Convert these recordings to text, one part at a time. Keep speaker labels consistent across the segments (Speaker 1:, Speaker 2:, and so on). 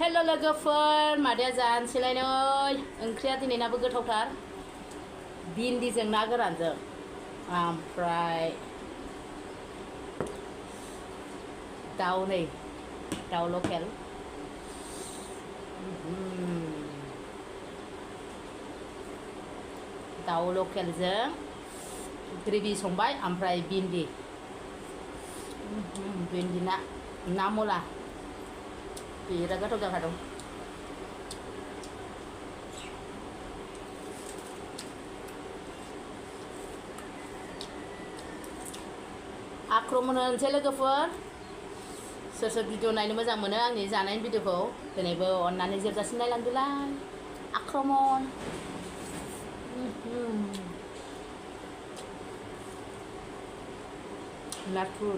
Speaker 1: हेल' लोगोफोर मादैया जानोसैलाय नै ओंख्रिया दिनैनाबो गोथावथार भिन्दिजों ना गोरानजों ओमफ्राय दाउ नै दाउ लकेल दाउ लकेलजों ग्रेभि संबाय ओमफ्राय भिन्दी ना मुला बिराद गोथाव जाखादों आक्रमण होनोसै लोगोफोर सोर सोर भिडिअ नायनो मोजां मोनो आंनि जानायनि भिडिअखौ दिनैबो अननानै जोबजासिम नायलांदोलाय आक्रमण नाथुर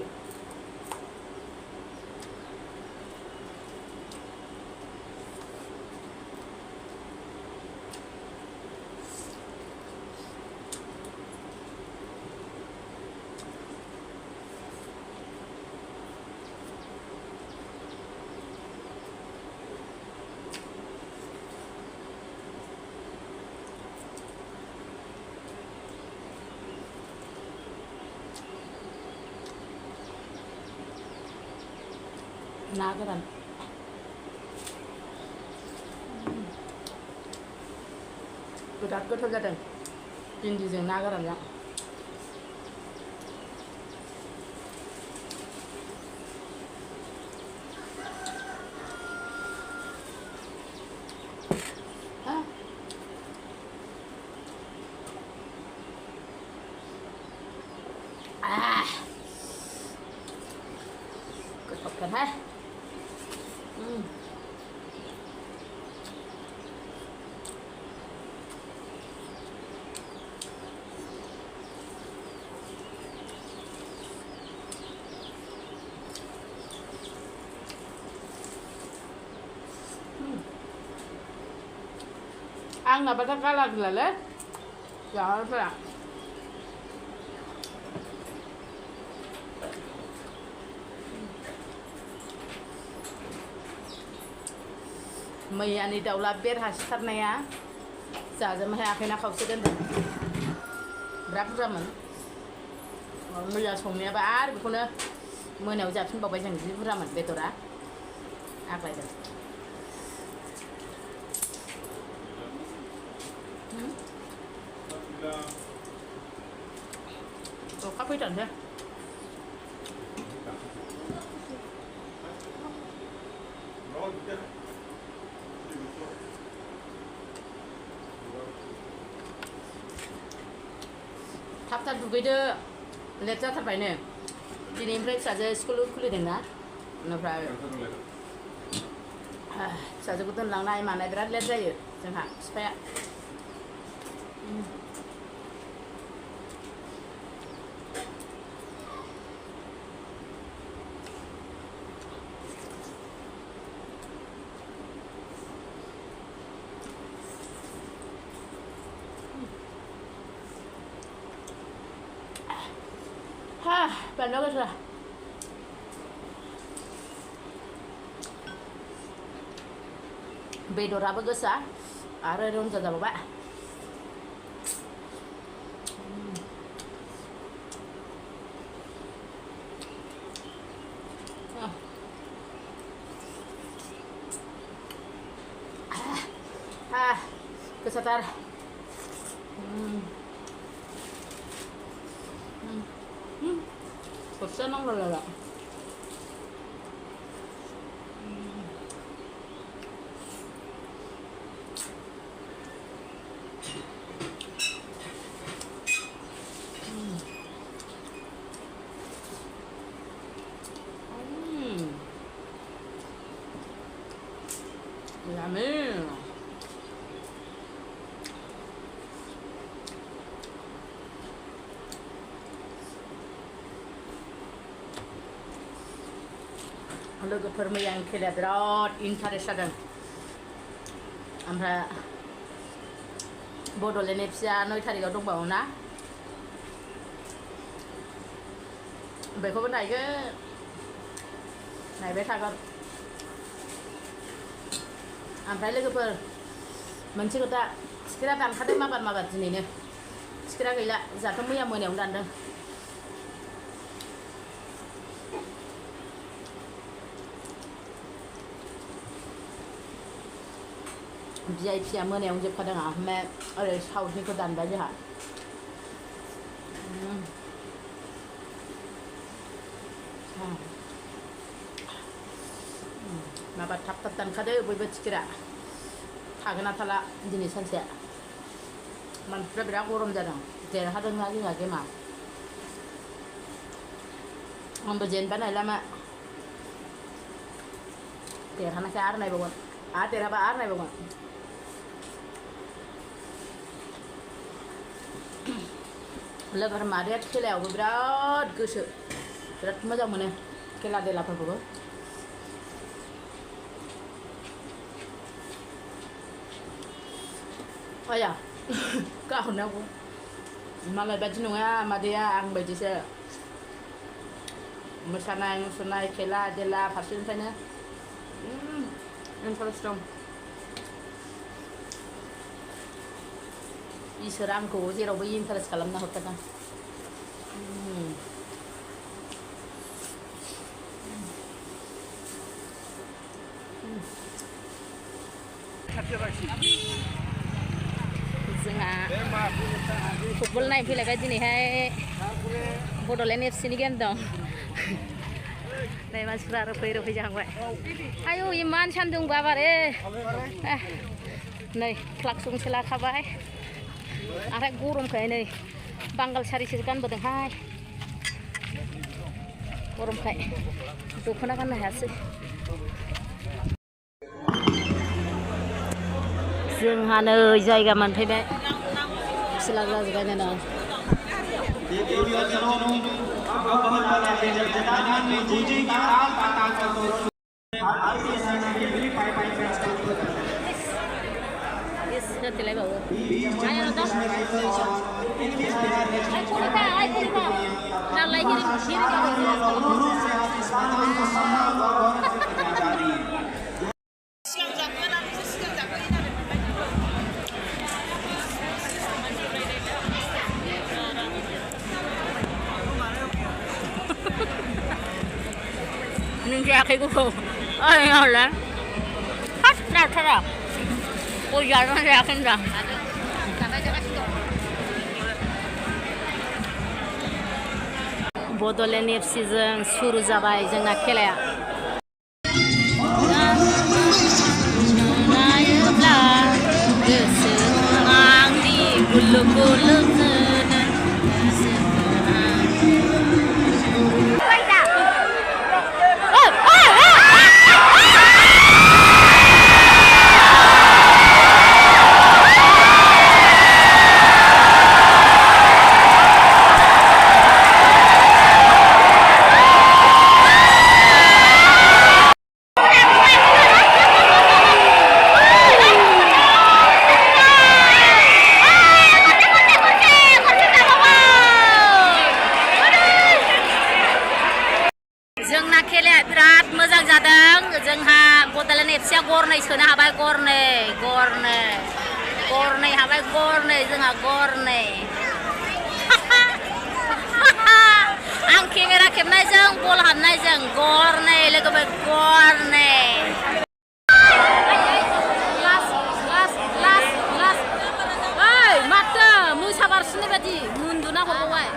Speaker 1: ना गोरान बिराद गोथाव जादों भिन्दिजों ना गोरानजों गोथावथारहाय आंनाबाथाय कालार गैलालै जाग्राफोरा मैयानि दाउला बेरहा सिथारनाया जाजोबनो हायाखैना खावसे दोनदों बिराद बुरजामोन मैया संनायाबा आरो बेखौनो मोनायाव जाफिनबावबाय जों जि बुरजामोन बेदरा आग्लायदों अखा फैथारनोसै थाब थाब दुगैदो लेट जाथारबायनो दिनैनिफ्राय फिसाजो स्कुल खुलिदोंना ओमफ्राय फिसाजोखौ दोनलांनाय मानाय बिराद लेट जायो जोंहा बिफाया बानलु गोसा बेदराबो गोसा आरो रंजा जाबावबाय गोसाथार Kursa nang lalala. Yummy. लोगोफोर मैया खेलाया बिराद इन्टारेस्ट जादों ओमफ्राय बड'लेण्ड एफसिया 9 थारिखआव दंबावो ना बेखौबो नायगोन नायबाय थागोन ओमफ्राय लोगोफोर मोनसे खोथा टिकेटआ दानखादों माबार दिनैनो टिकेटआ गैला जाहाथ' मैया मोनायावनो दानदों VIPया मोनायावनो जोबखादों ओमफ्राय ओरै साउथनिखौ दानबाय जोंहा माबा थाब दानखादो बयबो टिकेटआ थागोन ना थाला दिनै सानसे मानसिफ्रा बिराद गरम जादों देरहादोंना जोंहा गेमा आंबो जेनबा नायला मा देरहानायखाय आरो नायबावगोन आरो देरहाबा आरो नायबावगोन लोगोफोर मादैया खेलायावबो बिराद गोसो बिराद मोजां मोनो खेला देलाफोरखौबो आया गाहरनांगौ मालाय बायदि नङा मादैया आं बायदिसो मोसानाय मुसुरनाय खेला देला फारसेनिफ्रायनो इन्टारेस्ट दं इसोरा आंखौ जेरावबो इन्टारेस्ट खालामना हरखादों जोंहा फुटबल नायफैलायबाय दिनैहाय बड'लेण्ड FCनि गेम दं नै मानसिफ्रा रोफै जाहांबाय आयौ इमान सान्दुं बाबारे नै क्लाक्स गंसे लाखाबाय आमफ्राय गरमखाय नै बांगाल सारिसो गानबोदोंहाय गरमखाय दख'ना गाननो हायासै जोंहा नै जायगा मोनफैबाय फिला जाजोब्बाय नै होथेलायबावो nâng ra khi của cô ơi ngon lắm hết nào thế nào ôi giờ nó ra cái rằng Bodoland FCजों सुरु जाबाय जोंना खेलाया नायोब्ला गोसो आंनि गुलु गुलु जोंना खेलाया बिराद मोजां जादों जोंहा बड'लेण्ड FCया गरनै सोनो हाबाय गरनै हाबाय जोंहा गरनै आं केमेरा खेबनायजों बल हाबनायजों गरनै लोगोफोर गरनै ओइ माथो मोसाबारसिनाय बायदि उन्दुना हरबावबाय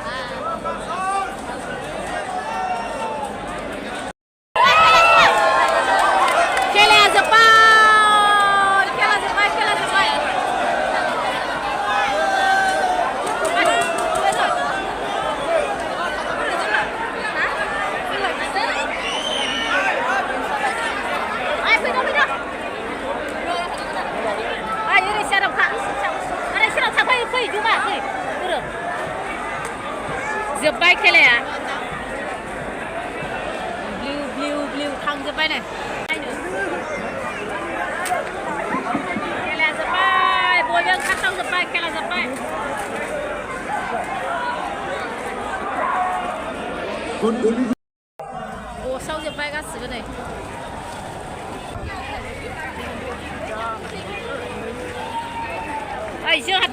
Speaker 1: जोब्बाय खेलाया ब्लिउ थांजोब्बाय नै खेलाया जोब्बाय बयबो ओंखारसावजोब्बाय खेला जोब्बाय गसावजोब्बाय गासिबो नै
Speaker 2: जोंहा